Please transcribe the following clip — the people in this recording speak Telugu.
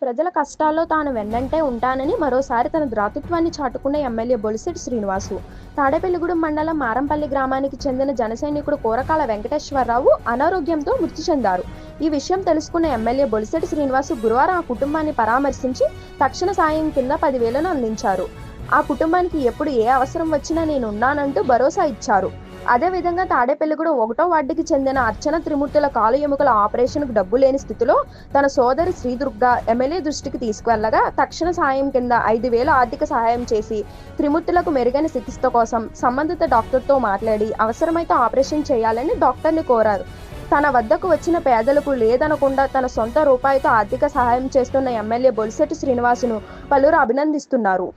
ప్రజల కష్టాల్లో తాను వెన్నంటే ఉంటానని మరోసారి తన ద్రాతృత్వాన్ని చాటుకున్న ఎమ్మెల్యే బొలిశెట్టి శ్రీనివాసు. తాడేపల్లిగూడెం మండలం మారంపల్లి గ్రామానికి చెందిన జనసైనికుడు కోరకాల వెంకటేశ్వరరావు అనారోగ్యంతో మృతి చెందారు. ఈ విషయం తెలుసుకున్న ఎమ్మెల్యే బొలిశెట్టి శ్రీనివాసు గురువారం ఆ కుటుంబాన్ని పరామర్శించి తక్షణ సాయం కింద 10,000ను అందించారు. ఆ కుటుంబానికి ఎప్పుడు ఏ అవసరం వచ్చినా నేనున్నానంటూ భరోసా ఇచ్చారు. అదేవిధంగా తాడేపల్లిగూడెం 1వ వార్డుకి చెందిన అర్చన త్రిమూర్తుల కాలు ఎముకల ఆపరేషన్కు డబ్బు లేని స్థితిలో తన సోదరి శ్రీదుర్గ ఎమ్మెల్యే దృష్టికి తీసుకువెళ్లగా తక్షణ సాయం కింద 5,000 ఆర్థిక సహాయం చేసి త్రిమూర్తులకు మెరుగైన చికిత్స కోసం సంబంధిత డాక్టర్తో మాట్లాడి అవసరమైతే ఆపరేషన్ చేయాలని డాక్టర్ని కోరారు. తన వద్దకు వచ్చిన పేదలకు లేదనకుండా తన సొంత రూపాయితో ఆర్థిక సహాయం చేస్తున్న ఎమ్మెల్యే బొలిశెట్టి శ్రీనివాసును పలువురు అభినందిస్తున్నారు.